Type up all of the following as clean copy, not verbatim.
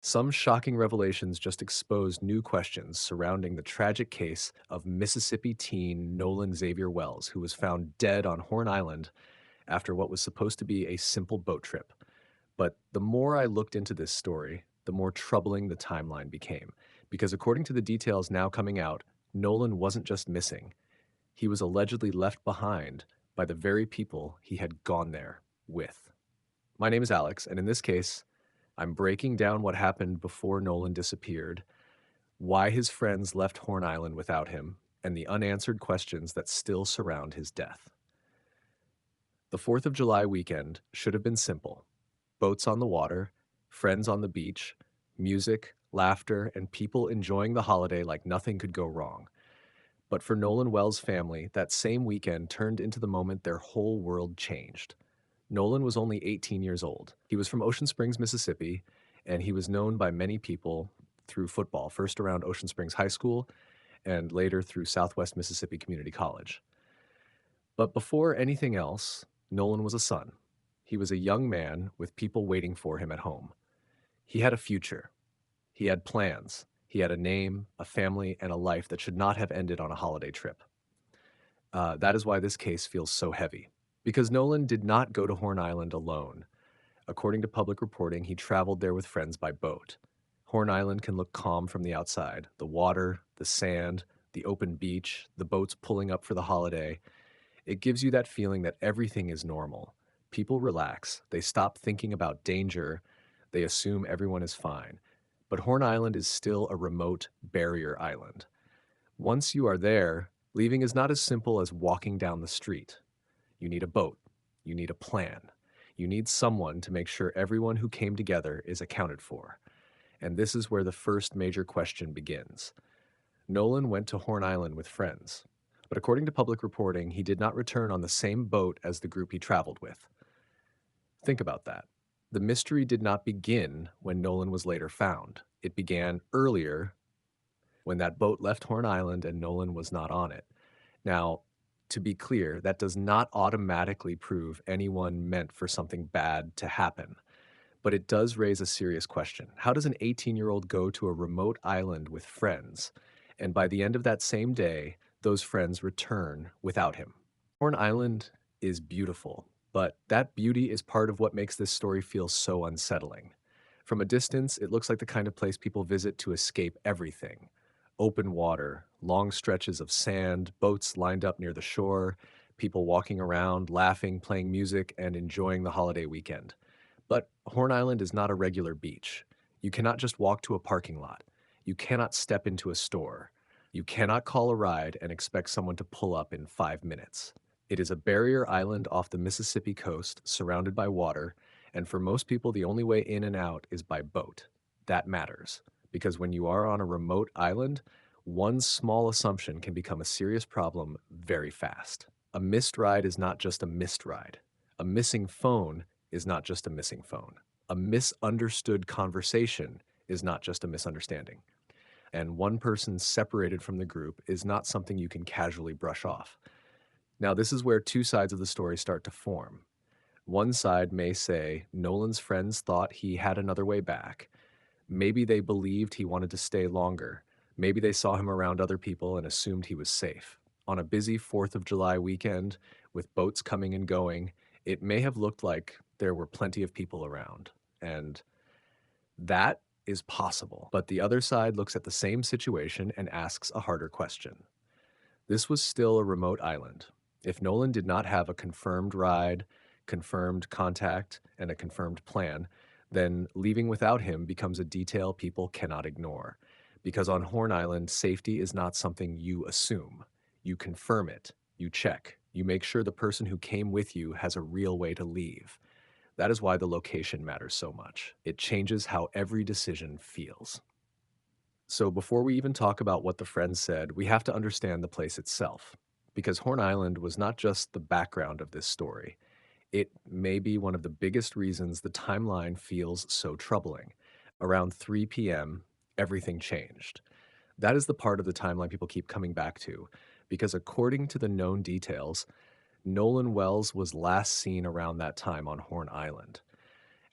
Some shocking revelations just exposed new questions surrounding the tragic case of Mississippi teen Nolan Xavier Wells, who was found dead on Horn Island after what was supposed to be a simple boat trip. But the more I looked into this story, the more troubling the timeline became. Because according to the details now coming out, Nolan wasn't just missing, he was allegedly left behind by the very people he had gone there with. My name is Alex, and in this case, I'm breaking down what happened before Nolan disappeared, why his friends left Horn Island without him, and the unanswered questions that still surround his death. The 4th of July weekend should have been simple: boats on the water, friends on the beach, music, laughter, and people enjoying the holiday like nothing could go wrong. But for Nolan Wells' family, that same weekend turned into the moment their whole world changed. Nolan was only 18 years old. He was from Ocean Springs, Mississippi, and he was known by many people through football, first around Ocean Springs High School and later through Southwest Mississippi Community College. But before anything else, Nolan was a son. He was a young man with people waiting for him at home. He had a future. He had plans. He had a name, a family, and a life that should not have ended on a holiday trip. That is why this case feels so heavy. Because Nolan did not go to Horn Island alone. According to public reporting, he traveled there with friends by boat. Horn Island can look calm from the outside. The water, the sand, the open beach, the boats pulling up for the holiday. It gives you that feeling that everything is normal. People relax. They stop thinking about danger. They assume everyone is fine. But Horn Island is still a remote barrier island. Once you are there, leaving is not as simple as walking down the street. You need a boat. You need a plan. You need someone to make sure everyone who came together is accounted for. And this is where the first major question begins. Nolan went to Horn Island with friends, but according to public reporting, he did not return on the same boat as the group he traveled with. Think about that. The mystery did not begin when Nolan was later found. It began earlier when that boat left Horn Island and Nolan was not on it. Now, to be clear, that does not automatically prove anyone meant for something bad to happen. But it does raise a serious question. How does an 18-year-old go to a remote island with friends, and by the end of that same day, those friends return without him? Horn Island is beautiful, but that beauty is part of what makes this story feel so unsettling. From a distance, it looks like the kind of place people visit to escape everything. Open water, long stretches of sand, boats lined up near the shore, people walking around, laughing, playing music, and enjoying the holiday weekend. But Horn Island is not a regular beach. You cannot just walk to a parking lot. You cannot step into a store. You cannot call a ride and expect someone to pull up in 5 minutes. It is a barrier island off the Mississippi coast, surrounded by water, and for most people, the only way in and out is by boat. That matters, because when you are on a remote island, one small assumption can become a serious problem very fast. A missed ride is not just a missed ride. A missing phone is not just a missing phone. A misunderstood conversation is not just a misunderstanding. And one person separated from the group is not something you can casually brush off. Now, this is where two sides of the story start to form. One side may say Nolan's friends thought he had another way back. Maybe they believed he wanted to stay longer. Maybe they saw him around other people and assumed he was safe. On a busy 4th of July weekend, with boats coming and going, it may have looked like there were plenty of people around. And that is possible. But the other side looks at the same situation and asks a harder question. This was still a remote island. If Nolan did not have a confirmed ride, confirmed contact, and a confirmed plan, then leaving without him becomes a detail people cannot ignore. Because on Horn Island, safety is not something you assume. You confirm it, you check, you make sure the person who came with you has a real way to leave. That is why the location matters so much. It changes how every decision feels. So before we even talk about what the friends said, we have to understand the place itself. Because Horn Island was not just the background of this story. It may be one of the biggest reasons the timeline feels so troubling. Around 3 p.m., everything changed. That is the part of the timeline people keep coming back to, because according to the known details, Nolan Wells was last seen around that time on Horn Island.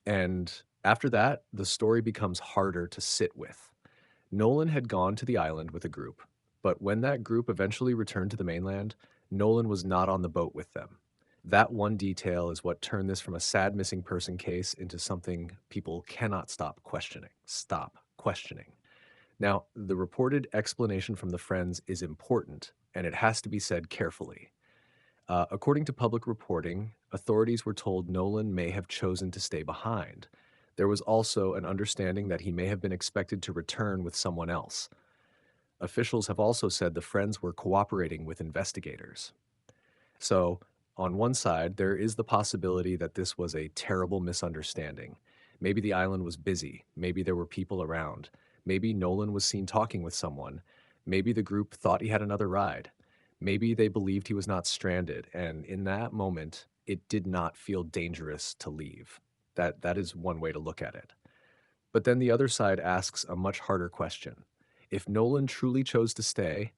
And After that, the story becomes harder to sit with. Nolan had gone to the island with a group, but when that group eventually returned to the mainland, Nolan was not on the boat with them. That one detail is what turned this from a sad missing person case into something people cannot stop questioning. Stop questioning. Now, the reported explanation from the friends is important, and it has to be said carefully. According to public reporting, authorities were told Nolan may have chosen to stay behind. There was also an understanding that he may have been expected to return with someone else. Officials have also said the friends were cooperating with investigators. So, on one side, there is the possibility that this was a terrible misunderstanding. Maybe the island was busy. Maybe there were people around. Maybe Nolan was seen talking with someone. Maybe the group thought he had another ride. Maybe they believed he was not stranded, and in that moment, it did not feel dangerous to leave. That is one way to look at it. But then the other side asks a much harder question. If Nolan truly chose to stay,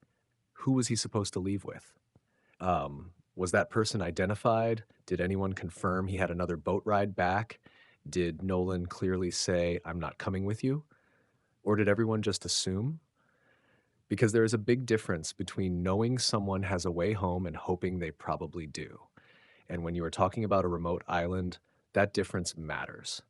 who was he supposed to leave with? Was that person identified? Did anyone confirm he had another boat ride back? Did Nolan clearly say, I'm not coming with you? Or did everyone just assume? Because there is a big difference between knowing someone has a way home and hoping they probably do. And when you are talking about a remote island, that difference matters.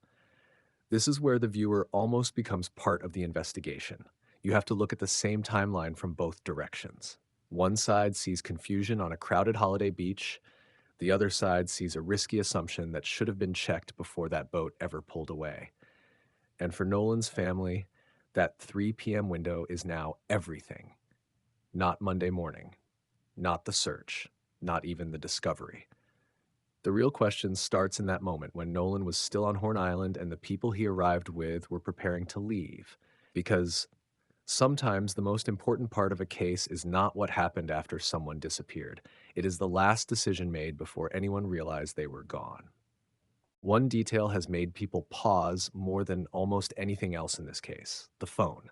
This is where the viewer almost becomes part of the investigation. You have to look at the same timeline from both directions. One side sees confusion on a crowded holiday beach. The other side sees a risky assumption that should have been checked before that boat ever pulled away. And for Nolan's family, that 3 p.m. window is now everything. Not Monday morning, not the search, not even the discovery. The real question starts in that moment when Nolan was still on Horn Island and the people he arrived with were preparing to leave. Because sometimes the most important part of a case is not what happened after someone disappeared. It is the last decision made before anyone realized they were gone. One detail has made people pause more than almost anything else in this case: the phone.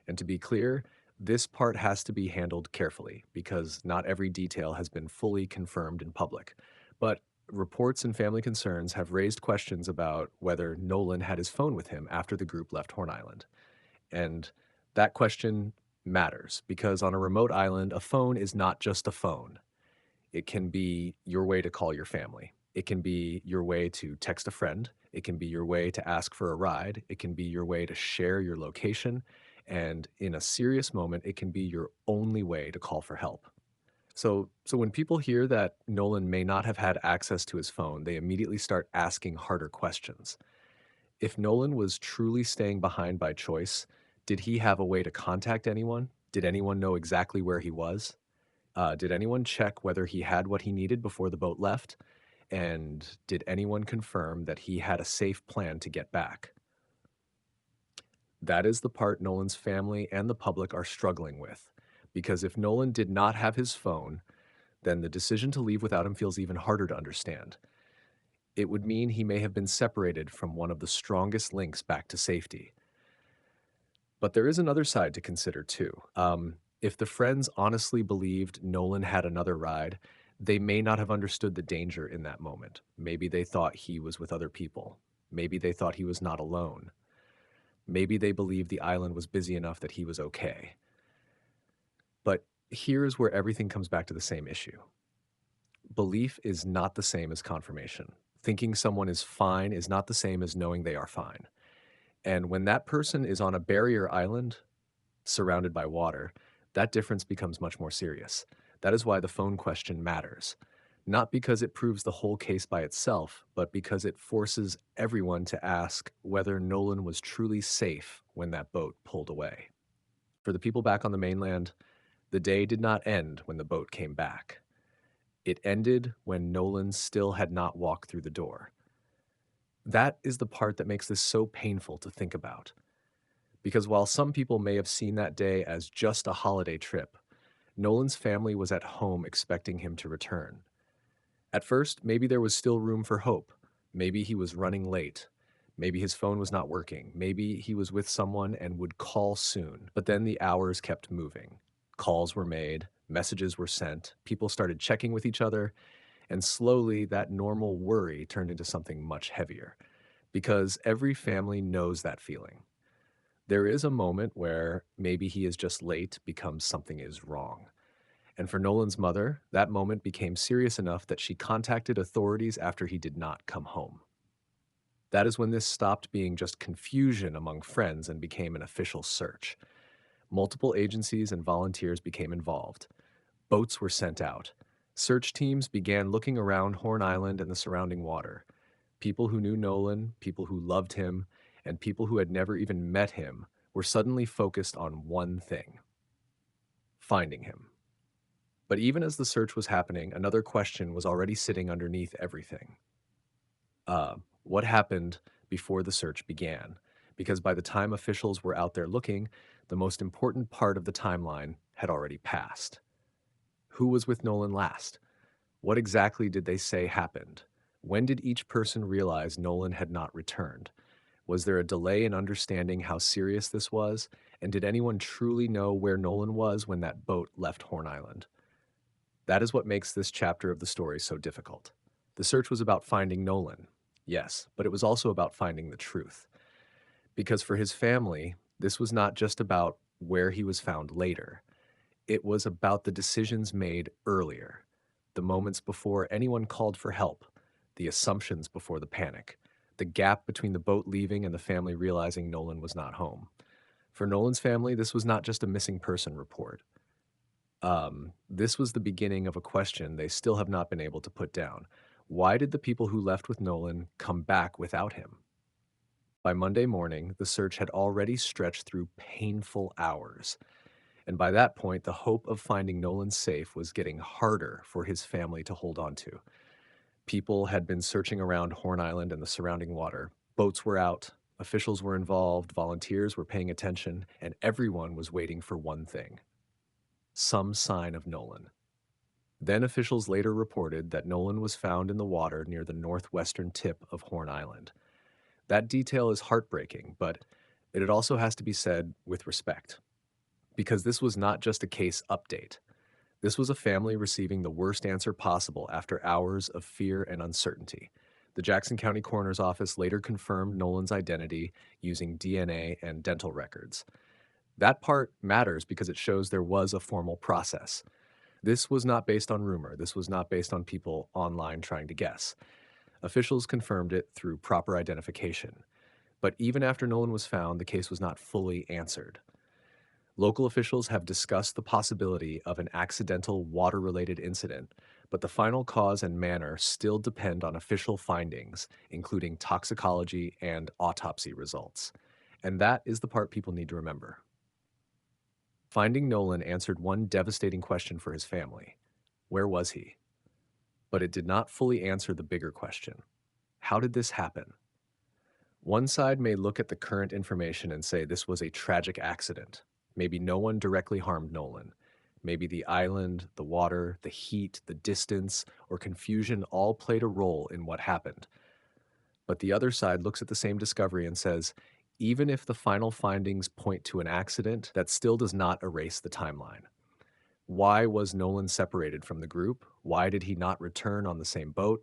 And to be clear, this part has to be handled carefully because not every detail has been fully confirmed in public. But reports and family concerns have raised questions about whether Nolan had his phone with him after the group left Horn Island. And that question matters because on a remote island, a phone is not just a phone. It can be your way to call your family. It can be your way to text a friend. It can be your way to ask for a ride. It can be your way to share your location. And in a serious moment, it can be your only way to call for help. So when people hear that Nolan may not have had access to his phone, they immediately start asking harder questions. If Nolan was truly staying behind by choice, did he have a way to contact anyone? Did anyone know exactly where he was? Did anyone check whether he had what he needed before the boat left? And did anyone confirm that he had a safe plan to get back? That is the part Nolan's family and the public are struggling with. Because if Nolan did not have his phone, then the decision to leave without him feels even harder to understand. It would mean he may have been separated from one of the strongest links back to safety. But there is another side to consider too. If the friends honestly believed Nolan had another ride, they may not have understood the danger in that moment. Maybe they thought he was with other people. Maybe they thought he was not alone. Maybe they believed the island was busy enough that he was okay. But here is where everything comes back to the same issue. Belief is not the same as confirmation. Thinking someone is fine is not the same as knowing they are fine. And when that person is on a barrier island surrounded by water, that difference becomes much more serious. That is why the phone question matters. Not because it proves the whole case by itself, but because it forces everyone to ask whether Nolan was truly safe when that boat pulled away. For the people back on the mainland, the day did not end when the boat came back. It ended when Nolan still had not walked through the door. That is the part that makes this so painful to think about. Because while some people may have seen that day as just a holiday trip, Nolan's family was at home expecting him to return. At first, maybe there was still room for hope. Maybe he was running late. Maybe his phone was not working. Maybe he was with someone and would call soon. But then the hours kept moving. Calls were made, messages were sent, people started checking with each other, and slowly that normal worry turned into something much heavier. because every family knows that feeling. There is a moment where maybe he is just late becomes something is wrong. And for Nolan's mother, that moment became serious enough that she contacted authorities after he did not come home. That is when this stopped being just confusion among friends and became an official search. Multiple agencies and volunteers became involved. Boats were sent out. Search teams began looking around Horn Island and the surrounding water. People who knew Nolan, people who loved him, and people who had never even met him were suddenly focused on one thing: finding him. But even as the search was happening, another question was already sitting underneath everything. What happened before the search began? Because by the time officials were out there looking, the most important part of the timeline had already passed. Who was with Nolan last? What exactly did they say happened? When did each person realize Nolan had not returned? Was there a delay in understanding how serious this was? And did anyone truly know where Nolan was when that boat left Horn Island? That is what makes this chapter of the story so difficult. The search was about finding Nolan, yes, but it was also about finding the truth. Because for his family, this was not just about where he was found later. It was about the decisions made earlier, the moments before anyone called for help, the assumptions before the panic, the gap between the boat leaving and the family realizing Nolan was not home. For Nolan's family, this was not just a missing person report. This was the beginning of a question they still have not been able to put down. Why did the people who left with Nolan come back without him? By Monday morning, the search had already stretched through painful hours. And by that point, the hope of finding Nolan safe was getting harder for his family to hold on to. People had been searching around Horn Island and the surrounding water. Boats were out, officials were involved, volunteers were paying attention, and everyone was waiting for one thing: some sign of Nolan. Then officials later reported that Nolan was found in the water near the northwestern tip of Horn Island. That detail is heartbreaking, but it also has to be said with respect, because this was not just a case update. This was a family receiving the worst answer possible after hours of fear and uncertainty. The Jackson County Coroner's Office later confirmed Nolan's identity using DNA and dental records. That part matters because it shows there was a formal process. This was not based on rumor. This was not based on people online trying to guess. Officials confirmed it through proper identification. But even after Nolan was found, the case was not fully answered. Local officials have discussed the possibility of an accidental water-related incident, but the final cause and manner still depend on official findings, including toxicology and autopsy results. And that is the part people need to remember. Finding Nolan answered one devastating question for his family: where was he? But it did not fully answer the bigger question: how did this happen? One side may look at the current information and say this was a tragic accident. Maybe no one directly harmed Nolan. Maybe the island, the water, the heat, the distance, or confusion all played a role in what happened. But the other side looks at the same discovery and says, even if the final findings point to an accident, that still does not erase the timeline. Why was Nolan separated from the group? Why did he not return on the same boat?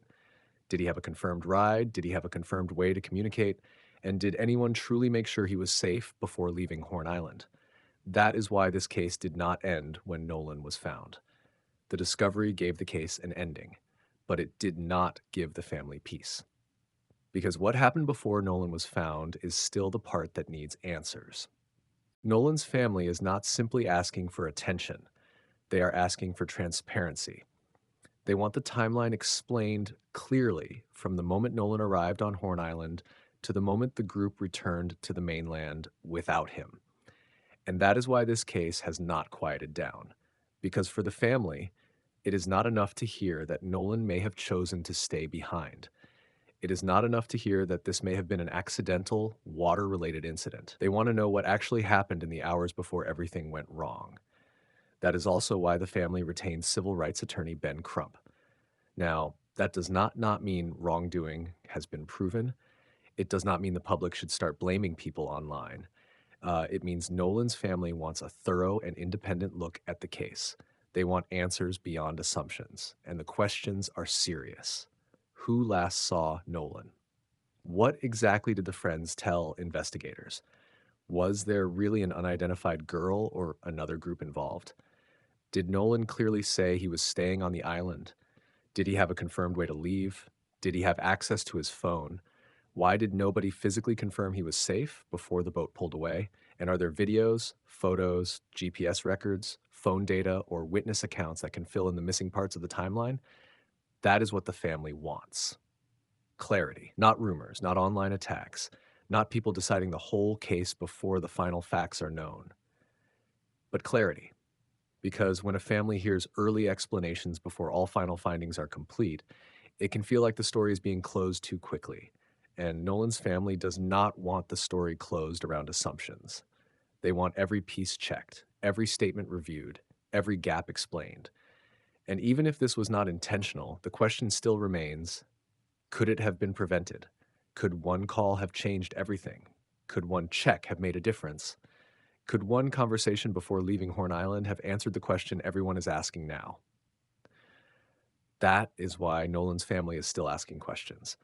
Did he have a confirmed ride? Did he have a confirmed way to communicate? And did anyone truly make sure he was safe before leaving Horn Island? That is why this case did not end when Nolan was found. The discovery gave the case an ending, but it did not give the family peace. Because what happened before Nolan was found is still the part that needs answers. Nolan's family is not simply asking for attention. They are asking for transparency. They want the timeline explained clearly from the moment Nolan arrived on Horn Island to the moment the group returned to the mainland without him. And that is why this case has not quieted down. Because for the family, it is not enough to hear that Nolan may have chosen to stay behind. It is not enough to hear that this may have been an accidental, water-related incident. They want to know what actually happened in the hours before everything went wrong. That is also why the family retained civil rights attorney Ben Crump. Now, that does not mean wrongdoing has been proven. It does not mean the public should start blaming people online. It means Nolan's family wants a thorough and independent look at the case. They want answers beyond assumptions, and the questions are serious. Who last saw Nolan? What exactly did the friends tell investigators? Was there really an unidentified girl or another group involved? Did Nolan clearly say he was staying on the island? Did he have a confirmed way to leave? Did he have access to his phone? Why did nobody physically confirm he was safe before the boat pulled away? And are there videos, photos, GPS records, phone data, or witness accounts that can fill in the missing parts of the timeline? That is what the family wants. Clarity, not rumors, not online attacks, not people deciding the whole case before the final facts are known, but clarity. Because when a family hears early explanations before all final findings are complete, it can feel like the story is being closed too quickly. And Nolan's family does not want the story closed around assumptions. They want every piece checked, every statement reviewed, every gap explained. And even if this was not intentional, the question still remains, could it have been prevented? Could one call have changed everything? Could one check have made a difference? Could one conversation before leaving Horn Island have answered the question everyone is asking now? That is why Nolan's family is still asking questions.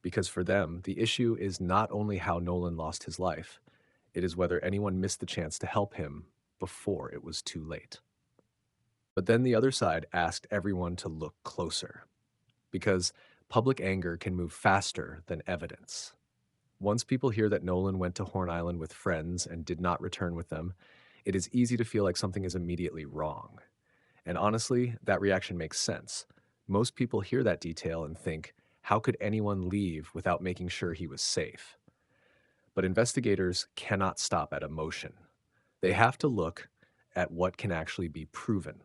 Because for them, the issue is not only how Nolan lost his life, it is whether anyone missed the chance to help him before it was too late. But then the other side asked everyone to look closer, because public anger can move faster than evidence. Once people hear that Nolan went to Horn Island with friends and did not return with them, it is easy to feel like something is immediately wrong. And honestly, that reaction makes sense. Most people hear that detail and think, how could anyone leave without making sure he was safe? But investigators cannot stop at emotion. They have to look at what can actually be proven.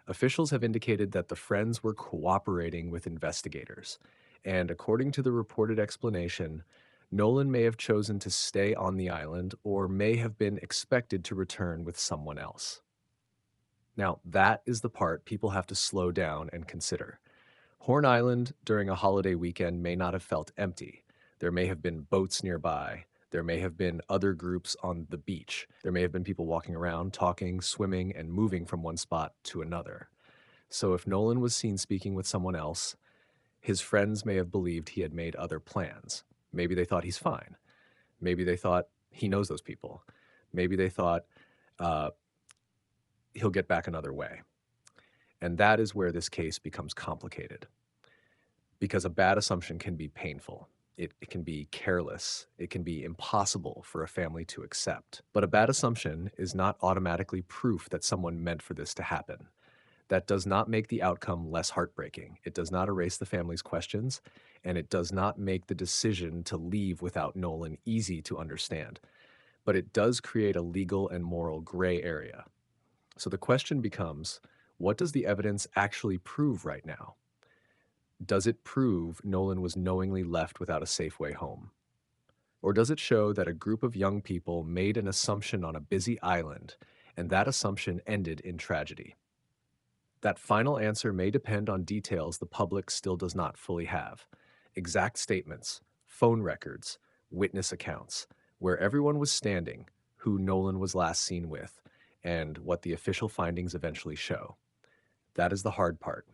Officials have indicated that the friends were cooperating with investigators. And according to the reported explanation, Nolan may have chosen to stay on the island or may have been expected to return with someone else. Now, that is the part people have to slow down and consider. Horn Island during a holiday weekend may not have felt empty. There may have been boats nearby. There may have been other groups on the beach. There may have been people walking around, talking, swimming, and moving from one spot to another. So if Nolan was seen speaking with someone else, his friends may have believed he had made other plans. Maybe they thought he's fine. Maybe they thought he knows those people. Maybe they thought uh, he'll get back another way. And that is where this case becomes complicated because a bad assumption can be painful. It can be careless. It can be impossible for a family to accept. But a bad assumption is not automatically proof that someone meant for this to happen. That does not make the outcome less heartbreaking. It does not erase the family's questions, and it does not make the decision to leave without Nolan easy to understand. But it does create a legal and moral gray area. So the question becomes, what does the evidence actually prove right now? Does it prove Nolan was knowingly left without a safe way home? Or does it show that a group of young people made an assumption on a busy island, and that assumption ended in tragedy? That final answer may depend on details the public still does not fully have. Exact statements, phone records, witness accounts, where everyone was standing, who Nolan was last seen with, and what the official findings eventually show. That is the hard part.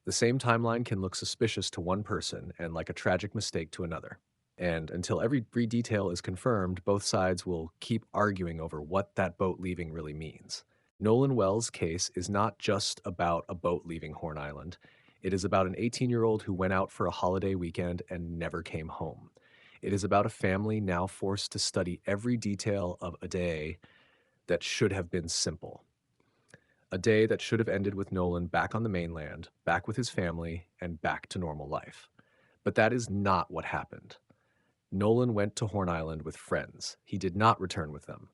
The same timeline can look suspicious to one person and like a tragic mistake to another. And until every detail is confirmed, both sides will keep arguing over what that boat leaving really means. Nolan Wells' case is not just about a boat leaving Horn Island. It is about an 18-year-old who went out for a holiday weekend and never came home. It is about a family now forced to study every detail of a day that should have been simple. A day that should have ended with Nolan back on the mainland, back with his family, and back to normal life. But that is not what happened. Nolan went to Horn Island with friends. He did not return with them.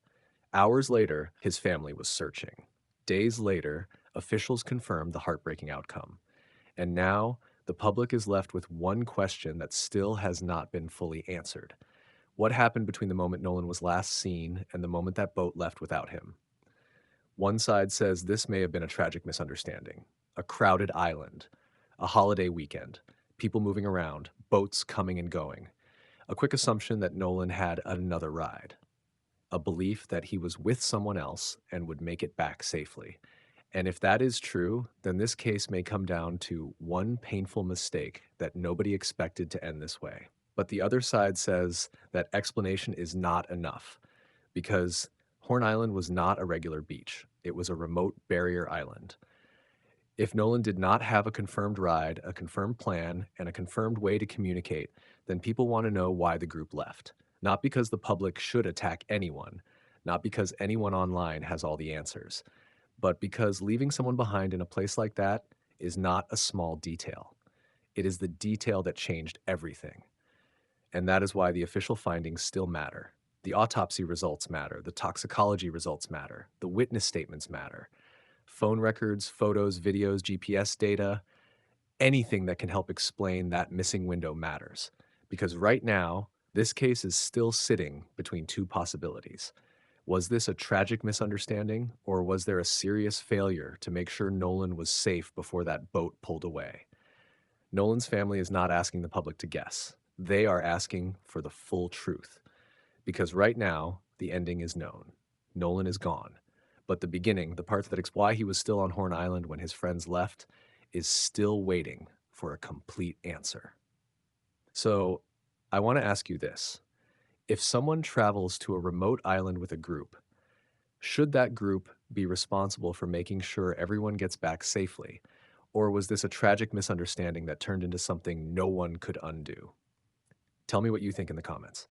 Hours later, his family was searching. Days later, officials confirmed the heartbreaking outcome. And now, the public is left with one question that still has not been fully answered. What happened between the moment Nolan was last seen and the moment that boat left without him? One side says this may have been a tragic misunderstanding, a crowded island, a holiday weekend, people moving around, boats coming and going, a quick assumption that Nolan had another ride, a belief that he was with someone else and would make it back safely. And if that is true, then this case may come down to one painful mistake that nobody expected to end this way. But the other side says that explanation is not enough because Horn Island was not a regular beach. It was a remote barrier island. If Nolan did not have a confirmed ride, a confirmed plan, and a confirmed way to communicate, then people want to know why the group left. Not because the public should attack anyone, not because anyone online has all the answers, but because leaving someone behind in a place like that is not a small detail. It is the detail that changed everything. And that is why the official findings still matter. The autopsy results matter. The toxicology results matter. The witness statements matter. Phone records, photos, videos, GPS data, anything that can help explain that missing window matters. Because right now, this case is still sitting between two possibilities. Was this a tragic misunderstanding, or was there a serious failure to make sure Nolan was safe before that boat pulled away? Nolan's family is not asking the public to guess. They are asking for the full truth. Because right now, the ending is known. Nolan is gone. But the beginning, the part that explains why he was still on Horn Island when his friends left, is still waiting for a complete answer. So, I want to ask you this. If someone travels to a remote island with a group, should that group be responsible for making sure everyone gets back safely? Or was this a tragic misunderstanding that turned into something no one could undo? Tell me what you think in the comments.